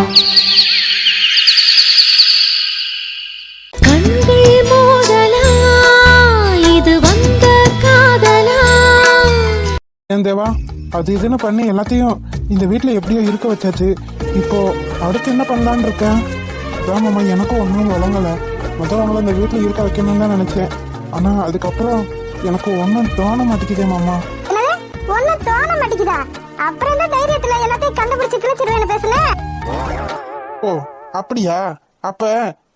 ஏன் தேவா, அது இதுன்னு பண்ணி எல்லாத்தையும் இந்த வீட்டுல எப்படியோ இருக்க வச்சாச்சு. இப்போ அடுத்து என்ன பண்ணலான்னு இருக்கேன். அதான் மாமா, எனக்கும் ஒன்றும் வழங்கலை. மற்றவங்கள இந்த வீட்டுல இருக்க வைக்கணும்னு தான் நினைச்சேன். ஆனா அதுக்கப்புறம் எனக்கு ஒன்றும் தோண மாட்டேங்குதே மாமா. ஒன்னும் தோண மாட்டேங்குதா? அப்புறம் என்ன தைரியத்துல எல்லாத்தையும் கண்டுபிடிச்சு கிழிச்சிருவேன்னு பேசல? ஓ அப்படியா? அப்ப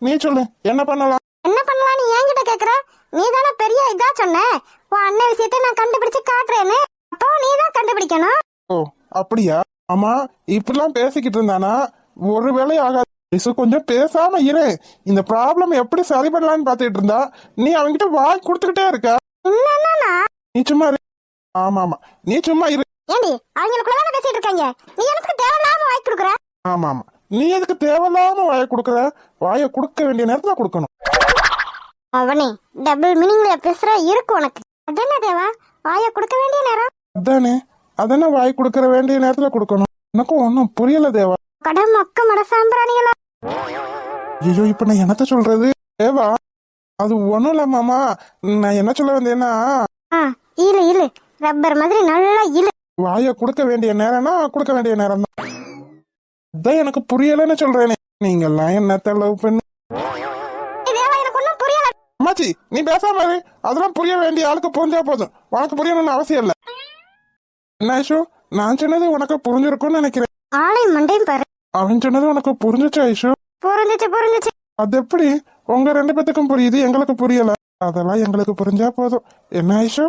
நீ சொல்லு, என்ன பண்ணலாம்? என்ன பண்ணலாம்னு என்கிட்ட கேக்குற? நீ தானே பெரிய இதா சொன்ன, உன் அண்ணன் விஷயத்தை நான் கண்டுபிடிச்சு காட்டுறேன்னு. அப்போ நீ தான் கண்டுபிடிக்கணும். ஓ அப்படியா? ஆமா, இப்படிலாம் பேசிக்கிட்டு இருந்தானா ஒரு வேலை ஆகாது. கொஞ்சம் பேசாம இரு. இந்த ப்ராப்ளம் எப்படி சரி பண்ணலான்னு பாத்துட்டு இருந்தா நீ அவங்கிட்ட வாய் கொடுத்துக்கிட்டே இருக்க. நீ சும்மா இரு. ஆமா ஆமா, நீ சும்மா இரு. ஏண்டி, அவங்களுக்குள்ள பேசிட்டு இருக்காங்க, நீ எனக்கு தேவையில்லாம வாய் கொடுக்குற. ஆமா ஆமா, நீ எதுக்கு தேவையில்லாம வாயை கொடுக்குற? வாயை கொடுக்க வேண்டிய நேரத்துல கொடுக்கணும். அவனே டபுள் மீனிங்ல பேசுற இருக்கு உனக்கு. அதென்ன தேவா, வாயை கொடுக்க வேண்டிய நேரம் அதானே? அதென்ன வாய் கொடுக்கற வேண்டிய நேரத்துல கொடுக்கணும்? எனக்கும் ஒன்னும் புரியல தேவா. கடம் மொக்க மட சாம்பிராணிகளா. ஐயோ, இப்ப நான் என்னத்த சொல்றது தேவா? அது ஒண்ணும் இல்ல மாமா, நான் என்ன சொல்ல வந்தேன்னா, இழு இழு, ரப்பர் மாதிரி நல்லா இழு. வாயை கொடுக்க வேண்டிய நேரம்னா கொடுக்க வேண்டிய நேரம் தான். அதான் எனக்கு புரியலன்னு சொல்றேனே. நீங்க எல்லாம் என்னத்த லவ் பண்ணு. அம்மாச்சி, நீ பேசாம இரு. அதெல்லாம் புரிய வேண்டிய ஆளுக்கு புரிஞ்சா போதும், உனக்கு புரியணும்னு அவசியம் இல்ல. என்ன ஐஷு, நான் சொன்னது உனக்கு புரிஞ்சிருக்கும்னு நினைக்கிறேன். ஆளை மண்டையும் பாரு. அவன் சொன்னது உனக்கு புரிஞ்சிச்சு ஐஷு? புரிஞ்சிச்சு. அது எப்படி உங்க ரெண்டு பேத்துக்கும் புரியுது, எங்களுக்கு புரியல? அதெல்லாம் எங்களுக்கு புரிஞ்சா போதும். என்ன ஐஷு?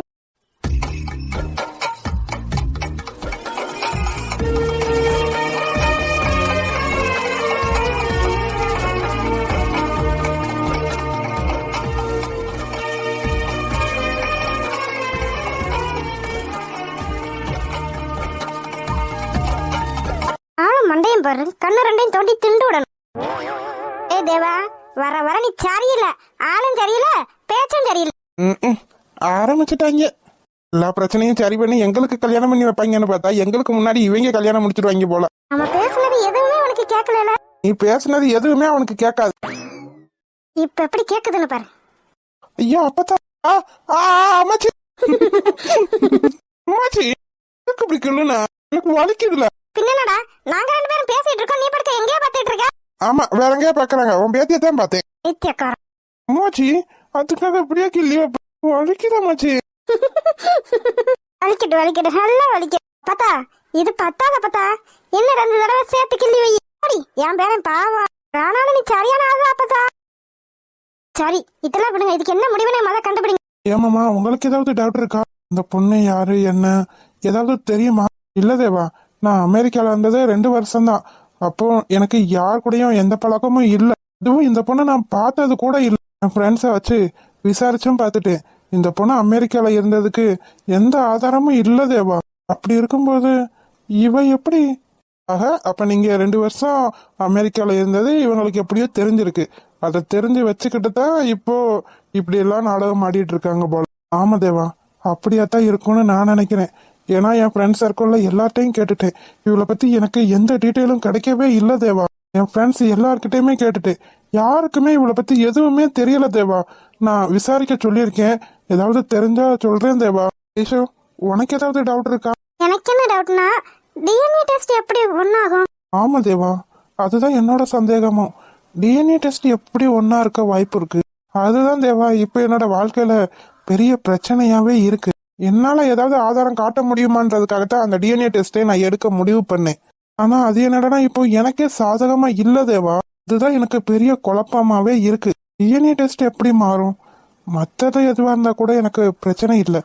மண்டையும் பாரு, கண்ணு ரெண்டையும் தோண்டி திண்டு விடணும். ஏ தேவா, வர வர நீ சரியில்லை. ஆளும் சரியில்லை, பேச்சும் சரியில்லை. ஆரம்பிச்சுட்டாங்க. எல்லா பிரச்சனையும் சரி பண்ணி எங்களுக்கு கல்யாணம் பண்ணி வைப்பாங்கன்னு பார்த்தா எங்களுக்கு முன்னாடி இவங்க கல்யாணம் முடிச்சிருவாங்க போல. நம்ம பேசுனது எதுவுமே உனக்கு கேட்கல. நீ பேசுனது எதுவுமே அவனுக்கு கேட்காது. இப்ப எப்படி கேக்குதுன்னு பாரு. ஐயோ அப்பதான் அம்மாச்சி அம்மாச்சி, இப்படி சொல்லுனா எனக்கு வலிக்குதுல. பின்னடா, நாங்க ரெண்டு பேரும் பேசிட்டு இருக்கோம், நீ படுக்க எங்கேயா பாத்துட்டு இருக்க? ஆமா, வேற எங்கேயா பாக்குறாங்க. உன் பேத்தியத்தான் பார்த்தேன். நித்தியக்காரன். அம்மாச்சி, அதுக்காக இப்படியே கிள்ளி வலிக்குது அம்மாச்சி. வலிக்கட்டு நல்லா வலிக்க. பத்தா, இது பத்தாத பத்தா, என்ன 2 தடவை சேர்த்து கிள்ளி வை. என் பேரன் பாவம், ஆனாலும் நீ சரியான ஆளா பத்தா. சரி, இதெல்லாம் விடுங்க. இதுக்கு என்ன முடிவுன்னு மத கண்டுபிடிங்க. ஏமாமா, உங்களுக்கு ஏதாவது டவுட் இருக்கா? இந்த பொண்ணு யாரு என்ன ஏதாவது தெரியுமா? இல்ல தேவா, நான் அமெரிக்கால இருந்தது 2 வருஷம்தான். அப்போ எனக்கு யார் கூடயும் எந்த பழக்கமும் இல்ல. இதுவும் இந்த பொண்ணை நான் பார்த்தது கூட இல்லை. என் ஃப்ரெண்ட்ஸை வச்சு விசாரிச்சும் பார்த்துட்டேன். இந்த பொண்ணு அமெரிக்கால இருந்ததுக்கு எந்த ஆதாரமும் இல்ல தேவா. அப்படி இருக்கும்போது இவ எப்படி? அப்ப நீங்க 2 வருஷம் அமெரிக்கால இருந்தது இவங்களுக்கு எப்படியோ தெரிஞ்சிருக்கு. அதை தெரிஞ்சு வச்சுக்கிட்டு தான் இப்போ இப்படி எல்லாம் நாடகம் ஆடிட்டு இருக்காங்க போல. ஆமா தேவா, அப்படியாத்தான் இருக்கும்னு நான் நினைக்கிறேன். ஏன்னா என் ஃப்ரெண்ட்ஸ் சர்க்கிள்ல எல்லார்ட்டையும் கேட்டுட்டேன். இவளை பத்தி எனக்கு எந்த டீட்டெயிலும் கிடைக்கவே இல்ல தேவா. என் ஃப்ரெண்ட்ஸ் எல்லார்கிட்டயுமே கேட்டுட்டேன். யாருக்குமே இவளை பத்தி எதுவுமே தெரியல தேவா. நான் விசாரிக்க சொல்லியிருக்கேன். ஏதாவது தெரிஞ்சா சொல்றேன் தேவா. ஐஷு, உனக்கு ஏதாவது டவுட் இருக்கா? எனக்கு என்ன டவுட்னா, டிஎன்ஏ டெஸ்ட் எப்படி ஒன்னாகும்? ஆமா தேவா, அதுதான் என்னோட சந்தேகமும். டிஎன்ஏ டெஸ்ட் எப்படி ஒன்னா இருக்க வாய்ப்பு இருக்கு? அதுதான் தேவா இப்ப என்னோட வாழ்க்கையில பெரிய பிரச்சனையாவே இருக்கு. என்னால ஏதாவது ஆதாரம் காட்ட முடியுமான்றதுக்காகத்தான் அந்த டிஎன்ஏ டெஸ்டை நான் எடுக்க முடிவு பண்ணேன். ஆனா அது என்னடா இப்போ எனக்கே சாதகமா இல்ல தேவா. இதுதான் எனக்கு பெரிய குழப்பமாவே இருக்கு. டிஎன்ஏ டெஸ்ட் எப்படி மாறும்? மற்றது எதுவா இருந்தா கூட எனக்கு பிரச்சனை இல்லை.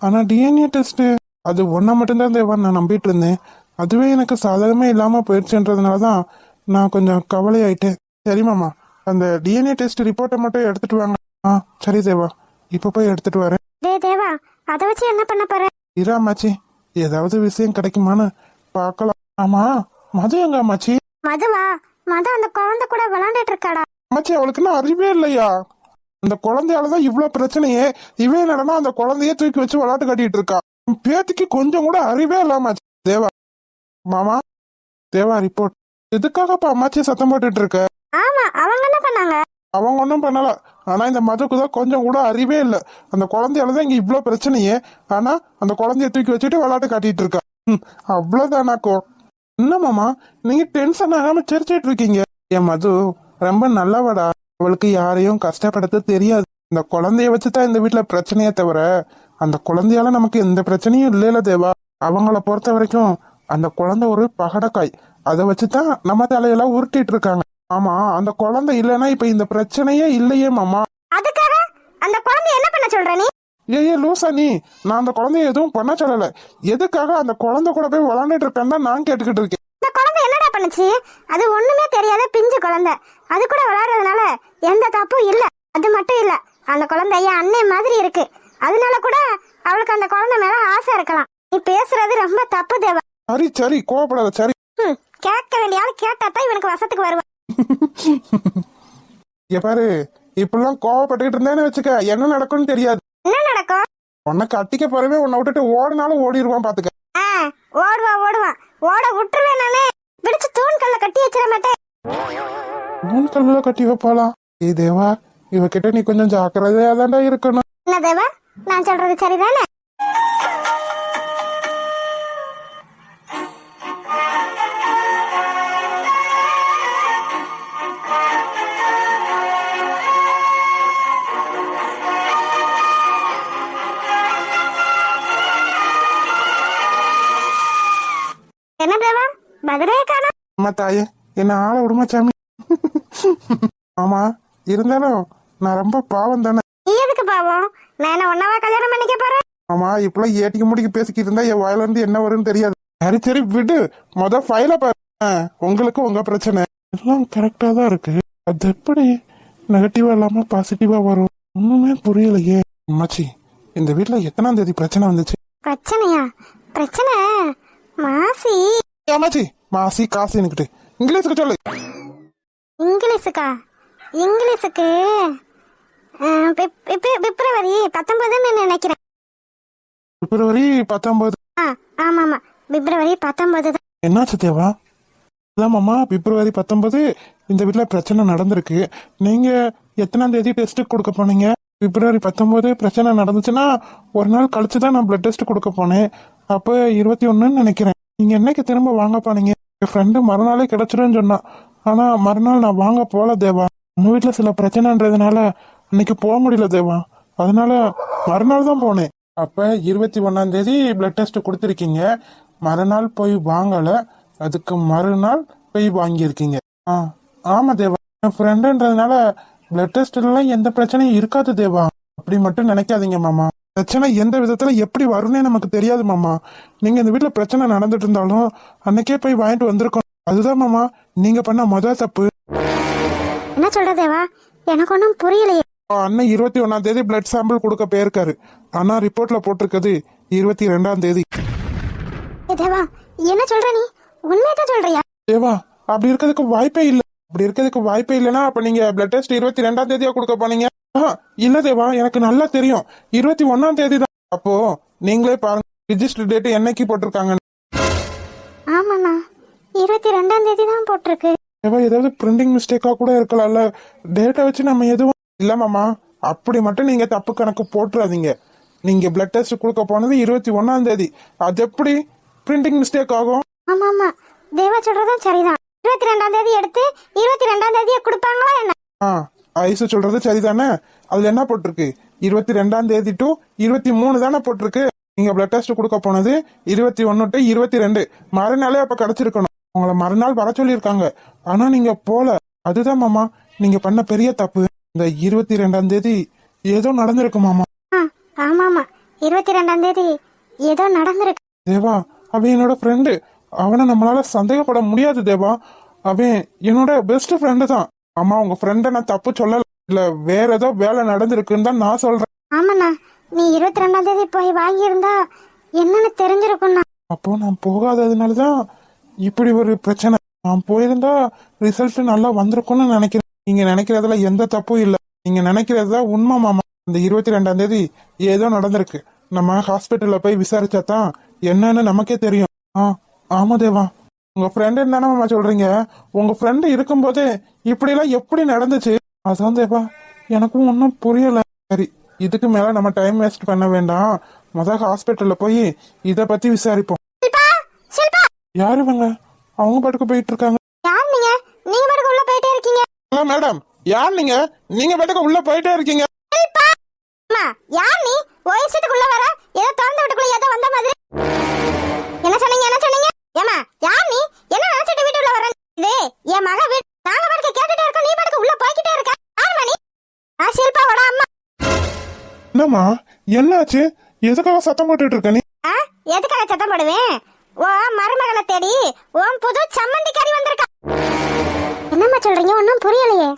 ஆனா டிஎன்ஏ டெஸ்ட் அது ஒன்ன மட்டும்தான் தேவா நான் நம்பிட்டு இருந்தேன். அதுவே எனக்கு சாதகமே இல்லாம போயிடுச்சுன்றதுனாலதான் நான் கொஞ்சம் கவலையாயிட்டேன். சரி மாமா, அந்த டிஎன்ஏ டெஸ்ட் ரிப்போர்ட்டை மட்டும் எடுத்துட்டு வாங்க. சரி தேவா, இப்ப போய் எடுத்துட்டு வரேன். தேவா, அதை வச்சு என்ன பண்ண போற? இராமாச்சி, ஏதாவது விஷயம் கிடைக்குமான்னு பாக்கலாம். ஆமா, மது எங்க அம்மாச்சி? மதுவா? மது அந்த குழந்தை கூட விளையாண்டுட்டு இருக்காடா. அம்மாச்சி, அவளுக்குன்னு அறிவே இல்லையா? அந்த குழந்தையாலதான் இவ்வளவு பிரச்சனையே. இவன் என்னடனா அந்த குழந்தைய தூக்கி வச்சு விளையாட்டு கட்டிட்டு இருக்கா. பேத்திக்கு கொஞ்சம் கூட அறிவே இல்லாமாச்சு. தேவா மாமா, தேவா ரிப்போர்ட். எதுக்காகப்பா அம்மாச்சி சத்தம் போட்டுட்டு இருக்க? ஆமா, அவங்க என்ன பண்ணாங்க? அவங்க ஒன்றும் பண்ணல. ஆனா இந்த மதுக்கு தான் கொஞ்சம் கூட அறிவே இல்லை. அந்த குழந்தையாலதான் இங்க இவ்வளவு பிரச்சனையே. ஆனா அந்த குழந்தைய தூக்கி வச்சுட்டு விளையாட்டு காட்டிட்டு இருக்கா. அவ்வளவுதானாக்கோ. என்ன மாமா நீங்க டென்ஷன் ஆகாம சிரிச்சிட்டு இருக்கீங்க? என் மது ரொம்ப நல்லவடா. அவளுக்கு யாரையும் கஷ்டப்படுத்த தெரியாது. இந்த குழந்தைய வச்சுதான் இந்த வீட்டுல பிரச்சனையே தவிர அந்த குழந்தையால நமக்கு எந்த பிரச்சனையும் இல்லைல தேவா. அவங்கள பொறுத்த வரைக்கும் அந்த குழந்தை ஒரு பகடக்காய். அதை வச்சுதான் நம்ம தலையெல்லாம் உருட்டிட்டு இருக்காங்க. ஆமா, அந்த குழந்தை இல்லைன்னா இப்ப இந்த பிரச்சனையே இல்லையே மாமா. அதுக்காக அந்த குழந்தை என்ன பண்ண சொல்ற நீ? ஏ லூசா நீ? நான் அந்த குழந்தைய எதுவும் பண்ண சொல்லல. எதுக்காக அந்த குழந்தை கூட போய் விளாண்டுட்டு இருக்கேன்னு தான் நான் கேட்டுக்கிட்டு இருக்கேன். இந்த குழந்தை என்னடா பண்ணுச்சு? அது ஒண்ணுமே தெரியாத பிஞ்சு குழந்தை. அது கூட விளையாடுறதுனால எந்த தப்பும் இல்ல. அது மட்டும் இல்ல, அந்த குழந்தை என் அண்ணே மாதிரி இருக்கு. அதனால கூட அவளுக்கு அந்த குழந்தை மேல ஆசை இருக்கலாம். நீ பேசுறது ரொம்ப தப்பு தேவா. சரி சரி, கோவப்படாத. சரி, கேட்க வேண்டிய ஆள் கேட்டாதான் இவனுக்கு வசத்துக்கு வருவான். பாரு, இப்பெல்லாம் கோவப்பட்டுக்கிட்டு இருந்தேன்னு வச்சுக்க, என்ன நடக்கும்னு தெரியாது. என்ன நடக்கும்? உனக்கு அட்டிக்க போறவே உன்னை விட்டுட்டு ஓடினாலும் ஓடிடுவான் பாத்துக்க. ஓடுவான். ஓட விட்டுருவேன் நானே. பிடிச்சு தூண்கல்ல கட்டி வச்சிட மாட்டேன். மூணு கல்லுல கட்டி வைப்பாளா? ஏ தேவா, இவகிட்ட நீ கொஞ்சம் ஜாக்கிரதையா தாண்டா இருக்கணும். என்ன தேவா, நான் சொல்றது சரிதானே? என்ன தேவா, பதிலே காணோம். அம்மா தாயே, என்ன ஆள விடுமா சாமி. ஆமா, இருந்தாலும் நான் ரொம்ப பாவம் தானே. நீ எதுக்கு பாவம்? நான் என்ன ஒன்னாவா கல்யாணம் பண்ணிக்க போறேன்? ஆமா, இப்பெல்லாம் ஏட்டிக்கு முடிக்க பேசிக்கிட்டு இருந்தா என் வாயில இருந்து என்ன வரும்னு தெரியாது. சரி சரி விடு. ஃபைல பாரு. உங்களுக்கு உங்க பிரச்சனை எல்லாம் கரெக்டா தான் இருக்கு. அது எப்படி நெகட்டிவா இல்லாம பாசிட்டிவா வரும்? ஒண்ணுமே புரியலையே. அம்மாச்சி, இந்த வீட்டுல எத்தனாம் தேதி பிரச்சனை வந்துச்சு? பிரச்சனையா? பிரச்சனை மாசி. அம்மாச்சி, மாசி காசுன்னுக்கிட்டு இங்கிலீஷுக்கு சொல்லு. இங்கிலீஷுக்கா? இங்கிலீஷுக்கு பிப்ரவரி 19 நினைக்கிறேன். பிப்ரவரி 19. ஆமா, பிப்ரவரி 19 தான். என்னாச்சு தேவா? மாமா, பிப்ரவரி 19 இந்த வீட்டுல பிரச்சனை நடந்திருக்கு. நீங்க எத்தனாம் தேதி டெஸ்ட் கொடுக்க போனீங்க? பிப்ரவரி 19 பிரச்சனை நடந்துச்சுன்னா ஒரு நாள் கழிச்சுதான் நான் பிளட் டெஸ்ட் கொடுக்க போனேன். அப்ப 21 நினைக்கிறேன். நீங்க என்னைக்கு திரும்ப வாங்க போனீங்க? என் ஃப்ரெண்டு மறுநாளே கிடைச்சிருன்னு சொன்னான். ஆனா மறுநாள் நான் வாங்க போல தேவா. உங்க வீட்டுல சில பிரச்சனைன்றதுனால அன்னைக்கு போக முடியல தேவா. அதனால மறுநாள் தான் போனேன். அப்ப 21ஆம் தேதி பிளட் டெஸ்ட் கொடுத்துருக்கீங்க. மறுநாள் போய் வாங்கல, அதுக்கு மறுநாள் போய் வாங்கியிருக்கீங்க. ஆமா தேவா, என் ஃப்ரெண்டுன்றதுனால பிளட் டெஸ்ட்லாம் எந்த பிரச்சனையும் இருக்காது தேவா. அப்படி மட்டும் நினைக்காதீங்க மாமா. பிரச்சனை எந்த விதத்துல எப்படி வரும்னே நமக்கு தெரியாது மாமா. நீங்க இந்த வீட்டுல பிரச்சனை நடந்துட்டு இருந்தாலும் அன்னைக்கே போய் வாங்கிட்டு வந்திருக்கோம். அதுதான் மாமா நீங்க பண்ண முதல் தப்பு. என்ன சொல்ற தேவா? எனக்கு ஒன்றும் புரியலையே. அண்ணன் 21ஆம் தேதி பிளட் சாம்பிள் கொடுக்க போயிருக்காரு. ஆனா ரிப்போர்ட்ல போட்டிருக்கிறது 22ஆம் தேதி. தேவா, என்ன சொல்ற நீ? உண்மையதான் சொல்றியா? தேவா, அப்படி இருக்கிறதுக்கு வாய்ப்பே இல்ல. அப்படி இருக்கிறதுக்கு வாய்ப்பே இல்லைன்னா அப்ப நீங்க பிளட் டெஸ்ட் 22ஆம் தேதியா கொடுக்க போனீங்க? இல்ல தேவா, எனக்கு நல்லா தெரியும் 21ஆம் தேதி தான். அப்போ நீங்களே பாருங்க, ரிஜிஸ்டர் டேட் என்னைக்கு போட்டிருக்காங்க. ஆமாண்ணா, 22ஆம் தேதி தான் போட்டிருக்கு. தேவா, ஏதாவது பிரிண்டிங் மிஸ்டேக்கா கூட இருக்கலாம்ல. டேட்டை வச்சு நம்ம எதுவும் இல்ல மாமா. அப்படி மட்டும் நீங்க தப்பு கணக்கு போட்டுறாதீங்க. நீங்க பிளட் டெஸ்ட் கொடுக்க போனது 21ஆம் தேதி. அது எப்படி பிரிண்டிங் மிஸ்டேக் ஆகும்? ஆமா, தேவா சொல்றதும் சரிதான். 22ஆம் தேதி எடுத்து 22ஆம் தேதியே கொடுப்பாங்களா என்ன? ஐசு சொல்றது சரிதானே? அதுல என்ன போட்டிருக்கு? 22ஆம் தேதி டு 23 தானே போட்டிருக்கு. நீங்க பிளட் டெஸ்ட் கொடுக்க போனது 21 டு 22. மறுநாளே அப்ப கிடைச்சிருக்கணும். உங்களை மறுநாள் வர சொல்லியிருக்காங்க. ஆனா நீங்க போல. அதுதான் மாமா நீங்க பண்ண பெரிய தப்பு. இந்த 22ஆம் தேதி ஏதோ நடந்திருக்கு மாமா. ஆமா, 22ஆம் தேதி ஏதோ நடந்திருக்கு. தேவா, அவன் என்னோட ஃப்ரெண்டு. அவனை நம்மளால சந்தேகப்பட முடியாது தேவா. அவன் என்னோட பெஸ்ட் ஃப்ரெண்டு தான். ஆமா, உங்க ஃப்ரெண்ட நான் தப்பு சொல்லல. இல்ல வேற ஏதோ வேலை நடந்திருக்குன்னு தான் நான் சொல்றேன். ஆமாண்ணா, நீ 22ஆம் தேதி போய் வாங்கியிருந்தா என்னன்னு தெரிஞ்சிருக்கும்ண்ணா. அப்போ நான் போகாததுனாலதான் இப்படி ஒரு பிரச்சனை. நான் போயிருந்தா ரிசல்ட் நல்லா வந்திருக்கும்னு நினைக்கிறேன். நீங்க நினைக்கிறதுல எந்த தப்பும் இல்ல. நீங்க நினைக்கிறதுதான் உண்மை மாமா. இந்த 22ஆம் தேதி ஏதோ நடந்திருக்கு. நம்ம ஹாஸ்பிட்டல்ல போய் விசாரிச்சாதான் என்னன்னு நமக்கே தெரியும். ஆமா தேவா, உங்க ஃப்ரெண்டுன்னு தானே மாமா சொல்றீங்க. உங்க ஃப்ரெண்டு இருக்கும்போது இப்படி எல்லாம் எப்படி நடந்துச்சு? அதான் தேவா எனக்கும் ஒன்றும் புரியல. சரி, இதுக்கு மேல நம்ம டைம் வேஸ்ட் பண்ண வேண்டாம். முதல் ஹாஸ்பிட்டல்ல போய் இத பத்தி விசாரிப்போம். ஷில்பா ஷில்பா யாரு இவங்க? அவங்க பாட்டுக்கு போயிட்டு இருக்காங்க. யார் நீங்க? நீங்க பாட்டுக்கு உள்ள போயிட்டே இருக்கீங்க. ஹலோ மேடம், யார் நீங்க? நீங்க பாட்டுக்கு உள்ள போயிட்டே இருக்கீங்க. ஷில்பா அம்மா, யார் நீ? ஓய்ஸ்ட்டுக்குள்ள வர ஏதோ திறந்து விட்டுக்குள்ள ஏதோ வந்த மாதிரி. என்ன சொன்னீங்க? என்ன சொன்னீங்க? ஏமா யார் நீ? என்ன நினைச்சிட்டு வீட்டுக்குள்ள வர? இது என் மக வீடு. நாங்க பாட்டுக்கு கேட்டுட்டே இருக்கோம், நீ பாட்டுக்கு உள்ள போய்கிட்டே இருக்க. யாருமா நீ? நான் ஷில்பாவோட அம்மா. என்னம்மா என்னாச்சு? எதுக்காக சத்தம் போட்டுட்டு இருக்க நீ? எதுக்காக சத்தம் போடுவேன்? ஓ மருமகளை தேடி உன் புது சம்மந்திக்காரி வந்திருக்கா. என்னம்மா சொல்றீங்க? ஒன்னும் புரியலையே.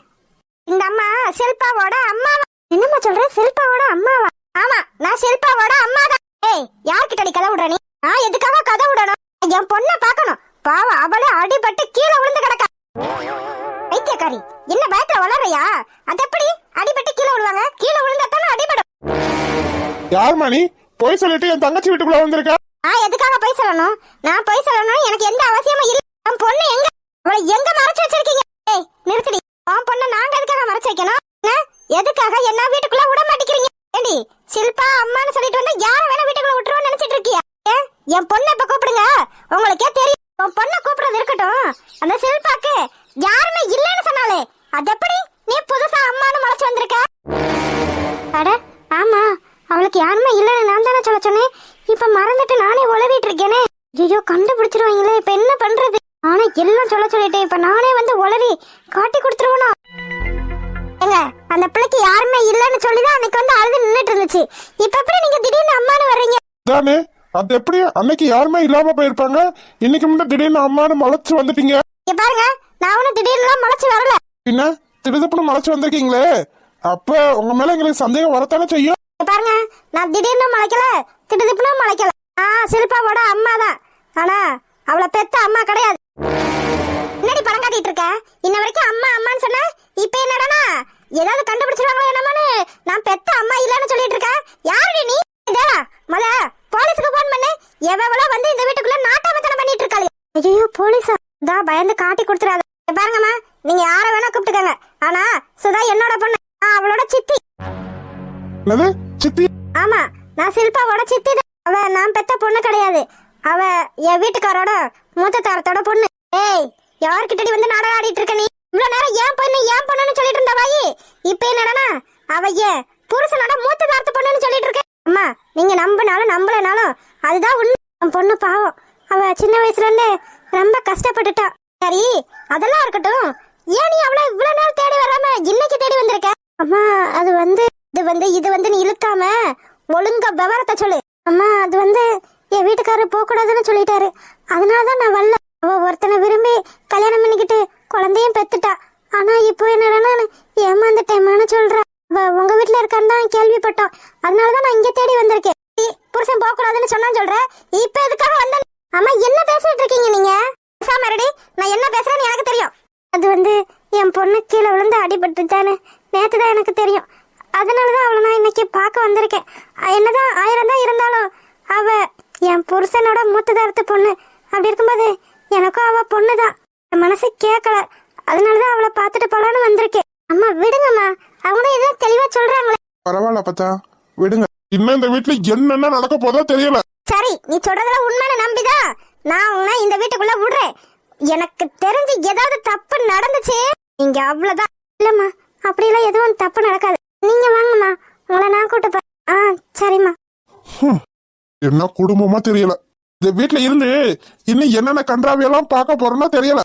இந்த அம்மா ஷில்பாவோட அம்மாவா? என்னம்மா சொல்ற? ஷில்பாவோட அம்மாவா? ஆமா, நான் ஷில்பாவோட அம்மா தான். ஏய், யார்கிட்ட கதை விடுற நீ? நான் எதுக்காக கதை விடணும்? என் பொண்ணை பார்க்கணும். பாவம், அவளே அடிபட்டு கீழே விழுந்து கிடக்கா. வைத்தியக்காரி, என்ன பயத்துல வளரையா? அது எப்படி அடிபட்டு கீழே விழுவாங்க? கீழே விழுந்தா தானே அடிபடும். யாருமா நீ? போய் சொல்லிட்டு என் தங்கச்சி வீட்டுக்குள்ள வந்திருக்க. நான் எதுக்காக போய் சொல்லணும்? நான் போய் சொல்லணும் எனக்கு எந்த அவசியமும் இல்ல. என் பொண்ணு எங்க? அவளை எங்க மறைச்சு வச்சிருக்கீங்க? ஏய் நிறுத்தடி. உன் பொண்ணை நாங்க எதுக்காக மறைச்சு வைக்கணும்? எதுக்காக என்ன வீட்டுக்குள்ள விட மாட்டேங்கிறீங்க? ஏண்டி, ஷில்பா அம்மான்னு சொல்லிட்டு வந்தா யார வேணா வீட்டுக்குள்ள விட்டுருவோம்னு நினைச்சிட்டு இருக்கியா? என் பொண்ணை இப்ப கூப்பிடுங்க. உங்களுக்கே தெரியும். உன் பொண்ணை கூப்பிடுறது இருக்கட்டும், அந்த ஷில்பாக்கு யாருமே இல்லைன்னு சொன்னாலே அது எப்படி நீ புதுசா அம்மான்னு மறைச்சு வந்திருக்க? அட ஆமா, அவளுக்கு யாருமே இல்லைன்னு நான் தானே சொல்ல சொன்னேன். இப்ப மறந்துட்டு நானே உளறிட்டு இருக்கேனே. ஐயோ, கண்டுபிடிச்சிருவாங்களே, இப்ப என்ன பண்றது? ஆனா எல்லாம் சொல்ல சொல்லிட்டேன். இப்ப நானே வந்து உளறி காட்டி கொடுத்துருவணும். ஏங்க, அந்த பிள்ளைக்கு யாருமே இல்லைன்னு சொல்லிதான் அன்னைக்கு வந்து அழுது நின்னுட்டு இருந்துச்சு. இப்ப எப்படி நீங்க திடீர்னு அம்மான்னு வர்றீங்க? தானே, அது எப்படி அன்னைக்கு யாருமே இல்லாம போயிருப்பாங்க, இன்னைக்கு மட்டும் திடீர்னு அம்மானு மலைச்சு வந்துட்டீங்க. இங்க பாருங்க, நான் ஒன்னும் திடீர்னு மலைச்சு வரல. என்ன திடுதப்புன்னு மலைச்சு வந்திருக்கீங்களே, அப்ப உங்க மேல எங்களுக்கு சந்தேகம் வரத்தானே செய்யும். இங்க பாருங்க, நான் திடீர்னு மலைக்கல, திடுதிப்புன்னு மலைக்கல. ஷில்பாவோட அம்மா தான். ஆனா அவளை பெத்த அம்மா கிடையாது. என்னடி படம் காட்டிட்டு இருக்க? இன்ன வரைக்கும் அம்மா அம்மான்னு சொன்ன, இப்ப என்னடானா ஏதாவது கண்டுபிடிச்சிருவாங்களோ என்னமான்னு நான் பெத்த அம்மா இல்லன்னு சொல்லிட்டு இருக்க. யாருடி நீ? மொத போலீஸுக்கு போன் பண்ணு. எவ்வளோ வந்து இந்த வீட்டுக்குள்ள நாட்டாமத்தனம் பண்ணிட்டு இருக்காளு. ஐயோ, போலீஸா? தான் பயந்து காட்டி கொடுத்துறாத. பாருங்கம்மா, நீங்க யார வேணா கூப்பிட்டுக்கங்க. ஆனா சுதா என்னோட பொண்ணு. அவளோட சித்தி. சித்தி? ஆமா, நான் ஷில்பாவோட சித்தி தான். அவ நான் பெத்த பொண்ணு கிடையாது. அவ என் வீட்டுக்காரோட மூத்த தாரத்தோட பொண்ணு. ஏய், யார்கிட்டடி வந்து நாடகம் ஆடிட்டு இருக்க நீ? இவ்வளவு நேரம் ஏன் பொண்ணுன்னு சொல்லிட்டு இருந்த வாயி, இப்ப என்னடனா அவ ஏன் புருஷனோட மூத்த தாரத்து பொண்ணுன்னு சொல்லிட்டு இருக்க. அம்மா, நீங்க நம்பினாலும் நம்பலனாலும் அதுதான் உண்மை. என் பொண்ணு பாவம், அவ சின்ன வயசுல இருந்தே ரொம்ப கஷ்டப்பட்டுட்டா. சரி, அதெல்லாம் இருக்கட்டும். ஏன் நீ அவளை இவ்வளவு நேரம் தேடி வராம இன்னைக்கு தேடி வந்திருக்க? அம்மா, அது வந்து இது வந்து நீ இழுக்காம ஒழுங்கா விவரத்தை சொல்லு. அம்மா, அது வந்து என் வீட்டுக்காரர் போக கூடாதுன்னு சொல்லிட்டாரு. அதனாலதான் நான் வரல. அவ ஒருத்தனை விரும்பி கல்யாணம் பண்ணிக்கிட்டு குழந்தையும் பெத்துட்டா. ஆனா இப்போ என்னடா ஏமாந்துட்டேன்னு சொல்ற. அவ உங்க வீட்டுல இருக்கான்னு தான் கேள்விப்பட்டோம். அதனாலதான் நான் இங்க தேடி வந்திருக்கேன். புருஷன் போக கூடாதுன்னு சொன்னா சொல்ற, இப்ப எதுக்காக வந்த? அம்மா, என்ன பேசிட்டு இருக்கீங்க நீங்க? சாமரடி, நான் என்ன பேசுறேன்னு எனக்கு தெரியும். அது வந்து என் பொண்ணு கீழே விழுந்து அடிபட்டுட்டானு நேத்துதான் எனக்கு தெரியும். அதனாலதான் அவளை நான் இன்னைக்கு பார்க்க வந்திருக்கேன். என்னதான் 1000 தான் இருந்தாலும் அவ என் புருஷனோட மூத்ததாரத்து பொண்ணு. அப்படி இருக்கும்போது எனக்கும் அவ பொண்ணுதான். என் மனசு கேட்கல. அதனாலதான் அவளை பார்த்துட்டு போலான்னு வந்திருக்கேன். அம்மா விடுங்கம்மா, அவங்க தான் எல்லாம் தெளிவா சொல்றாங்களே. பரவாயில்ல பத்தா, விடுங்க. இன்னும் இந்த வீட்டுல என்னென்ன நடக்க போதோ தெரியல. சரி, நீ சொல்றதெல்லாம் உண்மைன்னு நம்பிதான் நான் உன்னை இந்த வீட்டுக்குள்ள விடுறேன். எனக்கு தெரிஞ்சு ஏதாவது தப்பு நடந்துச்சு நீங்க அவ்வளவுதான். இல்லம்மா, அப்படியெல்லாம் எதுவும் தப்பு நடக்காது. நீங்க வாங்கம்மா, உங்களை நான் கூட்டு போறேன். சரிம்மா. என்ன குடும்பமா தெரியல. இந்த வீட்டுல இருந்து இன்னும் என்னென்ன கன்றாவியெல்லாம் பார்க்க போறோம்னா தெரியல.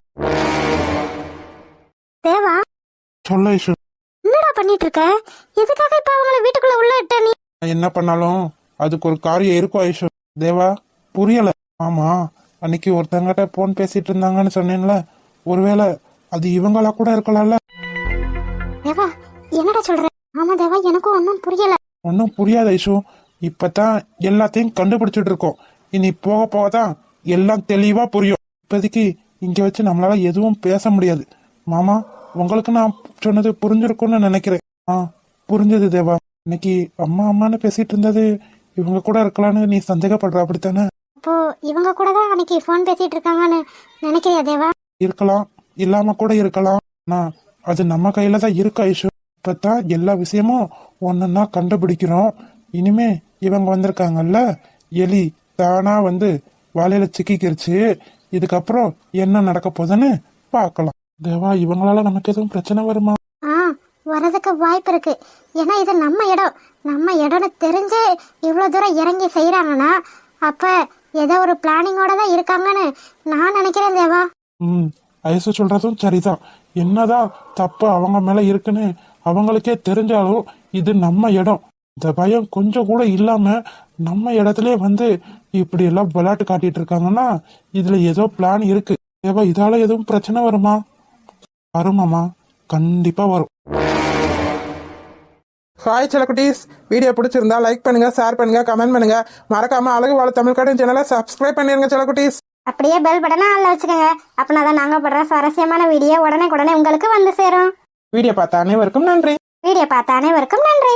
தேவா, சொல்ல ஐஷு, என்னடா பண்ணிட்டு இருக்க? எதுக்காக இப்ப அவங்கள வீட்டுக்குள்ள உள்ள இட்ட நீ? என்ன பண்ணாலும் அதுக்கு ஒரு காரியம் இருக்கும் ஐஷு. தேவா, புரியல. ஆமா, அன்னைக்கு ஒருத்தங்கிட்ட போன் பேசிட்டு இருந்தாங்கன்னு சொன்னேன்ல, ஒருவேளை அது இவங்களா கூட இருக்கலாம்ல. தேவா, என்னடா சொல்ற? ஆமா தேவா, எனக்கும் ஒன்னும் புரியல. ஒன்னும் புரியாது ஐஷு. இப்பதான் எல்லாத்தையும் கண்டுபிடிச்சிட்டு இருக்கோம். இனி போக போகதான் எல்லாம் தெளிவா புரியும். இப்போதைக்கு இங்க வச்சு நம்மளால எதுவும் பேச முடியாது. மாமா, உங்களுக்கு நான் சொன்னது புரிஞ்சிருக்கும்னு நினைக்கிறேன். புரிஞ்சது தேவா. இன்னைக்கு அம்மா அம்மான்னு பேசிட்டு இருந்தது இவங்க கூட இருக்கலான்னு நீ சந்தேகப்படுற, அப்படித்தானே? அப்போ இவங்க கூட தான் அன்னைக்கு ஃபோன் பேசிட்டு இருக்காங்கன்னு நினைக்கிறியா தேவா? இருக்கலாம், இல்லாம கூட இருக்கலாம். ஆனா அது நம்ம கையில தான் இருக்கு ஐஷு. இப்பதான் எல்லா விஷயமும் ஒன்னொன்னா கண்டுபிடிக்கிறோம். இனிமே இவங்க வந்திருக்காங்கல்ல, எலி தானா வந்து வலையில சிக்கிக்கிருச்சு. இதுக்கப்புறம் என்ன நடக்க போகுதுன்னு பார்க்கலாம். தேவா, இவங்களால நமக்கு எதுவும் பிரச்சனை வருமா? ஆ, வரதுக்கு வாய்ப்பு இருக்கு. ஏன்னா இது நம்ம இடம்னு தெரிஞ்சே இவ்வளோ தூரம் இறங்கி செய்கிறாங்கன்னா அப்ப ஏதோ ஒரு பிளானிங்கோட தான் இருக்காங்கன்னு நான் நினைக்கிறேன் தேவா. ஐசு சொல்றதும் சரிதான். என்னதான் தப்பு அவங்க மேல இருக்குன்னு அவங்களுக்கே தெரிஞ்சாலும் இது நம்ம இடம். இந்த பயம் கொஞ்சம் கூட இல்லாம நம்ம இடத்துல வந்து இப்படி எல்லாம் விளையாட்டு காட்டிட்டு இருக்காங்கன்னா இதுல ஏதோ பிளான் இருக்கு. தேவா, இதால எதுவும் பிரச்சனை வருமா? வருமாமா, கண்டிப்பா வரும். ஹாய் செல்லக்குட்டீஸ், வீடியோ பிடிச்சிருந்தா லைக் பண்ணுங்க, ஷேர் பண்ணுங்க, கமெண்ட் பண்ணுங்க. மறக்காம அழகு வாழ தமிழ் கார்டன் சேனலை சப்ஸ்கிரைப் பண்ணிருங்க செல்லக்குட்டீஸ். அப்படியே பெல் பட்டனை ஆன்ல வச்சுக்கோங்க. அப்படின்னா தான் நாங்கள் போடுற சுவாரஸ்யமான வீடியோ உடனே உங்களுக்கு வந்து சேரும். வீடியோ பார்த்த அனைவருக்கும் நன்றி. வீடியோ பார்த்த அனைவருக்கும் நன்றி.